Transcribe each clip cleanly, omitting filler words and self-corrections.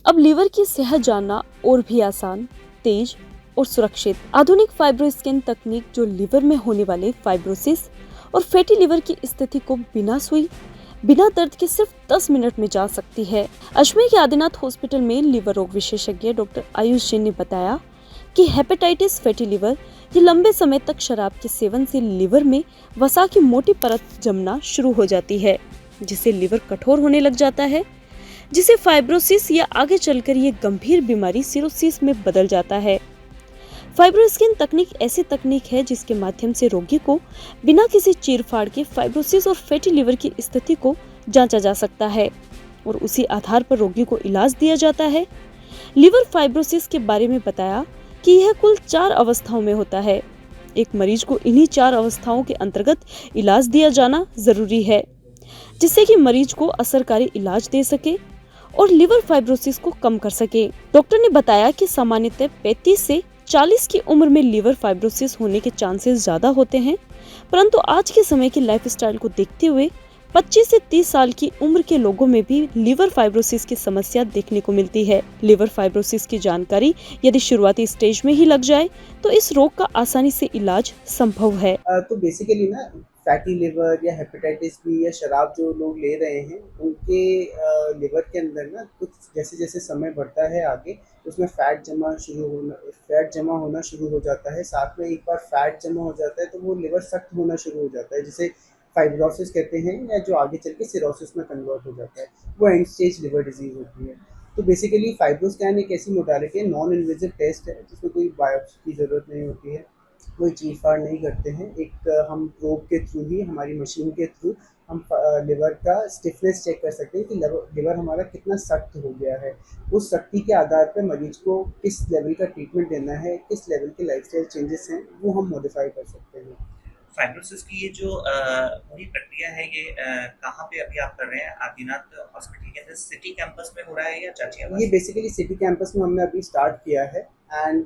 अब लीवर की सेहत जानना और भी आसान, तेज और सुरक्षित। आधुनिक फाइब्रोस्कैन तकनीक जो लीवर में होने वाले फाइब्रोसिस और फैटी लीवर की स्थिति को बिना सुई, बिना दर्द के सिर्फ 10 मिनट में जान सकती है। अजमेर के आदिनाथ हॉस्पिटल में लीवर रोग विशेषज्ञ डॉक्टर आयुष जैन ने बताया कि हेपेटाइटिस फैटी लीवर ये लंबे समय तक शराब के सेवन से लीवर में वसा की मोटी परत जमना शुरू हो जाती है, जिससे लीवर कठोर होने लग जाता है, जिसे फाइब्रोसिस या आगे चलकर ये गंभीर बीमारी सिरोसिस में बदल जाता है। फाइब्रोस्कैन तकनीक ऐसी तकनीक है जिसके माध्यम से रोगी को बिना किसी चीरफाड़ के फाइब्रोसिस और फैटी लीवर की स्थिति को जांचा जा सकता है और उसी आधार पर रोगी को इलाज दिया जाता है। लीवर फाइब्रोसिस के बारे में बताया कि यह कुल 4 अवस्थाओं में होता है। एक मरीज को इन्हीं 4 अवस्थाओं के अंतर्गत इलाज दिया जाना जरूरी है, जिससे कि मरीज को असरकारी इलाज दे सके और लीवर फाइब्रोसिस को कम कर सके। डॉक्टर ने बताया कि सामान्यतः 35 से 40 की उम्र में लीवर फाइब्रोसिस होने के चांसेस ज्यादा होते हैं, परंतु आज के समय की लाइफस्टाइल को देखते हुए 25 से 30 साल की उम्र के लोगों में भी लीवर फाइब्रोसिस की समस्या देखने को मिलती है। लीवर फाइब्रोसिस की जानकारी यदि शुरुआती स्टेज में ही लग जाए तो इस रोग का आसानी से इलाज संभव है। तो बेसिकली ना फैटी लिवर या हेपेटाइटिस बी या शराब जो लोग ले रहे हैं उनके लिवर के अंदर ना कुछ जैसे जैसे समय बढ़ता है आगे उसमें फैट जमा होना शुरू हो जाता है। साथ में एक बार फैट जमा हो जाता है तो वो लिवर सख्त होना शुरू हो जाता है, जिसे फाइब्रोसिस कहते हैं, या जो आगे चल के सिरोसिस में कन्वर्ट हो जाता है। वो एंड स्टेज लिवर डिजीज होती है। तो बेसिकली फाइब्रोस्कैन एक ऐसी मोडालिटी है, नॉन इन्वेजिव टेस्ट है, जिसमें कोई बायोप्सी की ज़रूरत नहीं होती है, कोई चीर-फाड़ नहीं करते हैं। एक हम प्रोब के थ्रू ही, हमारी मशीन के थ्रू हम लिवर का स्टिफनेस चेक कर सकते हैं कि लिवर हमारा कितना सख्त हो गया है। उस सख्ती के आधार पे मरीज को किस लेवल का ट्रीटमेंट देना है, किस लेवल के लाइफस्टाइल चेंजेस हैं, वो हम मॉडिफाई कर सकते हैं। फाइब्रोसिस की ये जो पूरी प्रक्रिया है ये कहाँ पे अभी आप कर रहे हैं? आदिनाथ हॉस्पिटल के अंदर सिटी कैंपस में हो रहा है या ये गाजियाबाद? बेसिकली सिटी कैंपस में हमने अभी स्टार्ट किया है। एंड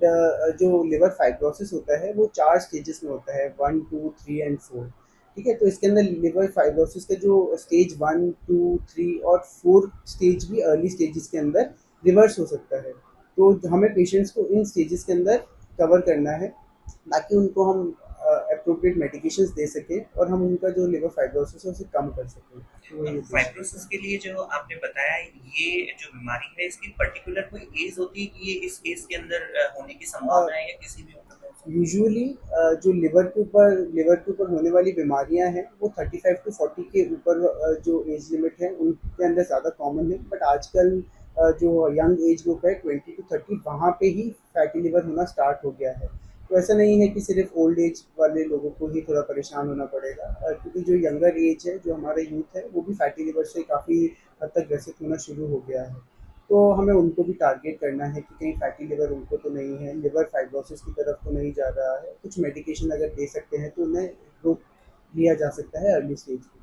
जो लिवर फाइब्रोसिस होता है वो 4 स्टेजेस में होता है, 1, 2, 3 एंड 4। ठीक है, तो इसके अंदर लिवर फाइब्रोसिस के जो स्टेज 1, 2, 3 और 4 स्टेज भी अर्ली स्टेजेस के अंदर रिवर्स हो सकता है। तो हमें पेशेंट्स को इन स्टेजेस के अंदर कवर करना है ताकि उनको हम अप्रोप्रिएट मेडिकेशंस दे सकें और हम उनका जो लिवर फाइब्रोसिस है उसे कम कर सकें। तो ये फाइब्रोसिस के लिए जो आपने बताया ये जो बीमारी है इसकी पर्टिकुलर कोई एज होती है कि ये इस एज के अंदर होने की संभावना है या किसी भी उम्र में? यूजुअली जो लिवर के ऊपर होने वाली बीमारियां हैं वो 35 टू 40 के ऊपर जो एज लिमिट है उनके अंदर ज़्यादा कॉमन है। बट आजकल जो यंग एज ग्रुप है 20 टू 30, वहाँ पे ही फैटी लिवर होना स्टार्ट हो गया है। तो ऐसा नहीं है कि सिर्फ ओल्ड एज वाले लोगों को ही थोड़ा परेशान होना पड़ेगा, क्योंकि जो यंगर एज है, जो हमारा यूथ है, वो भी फैटी लिवर से काफ़ी हद तक ग्रसित होना शुरू हो गया है। तो हमें उनको भी टारगेट करना है कि कहीं फैटी लिवर उनको तो नहीं है, लिवर फाइब्रोसिस की तरफ तो नहीं जा रहा है। कुछ मेडिकेशन अगर दे सकते हैं तो उन्हें रोक लिया जा सकता है अर्ली स्टेज में।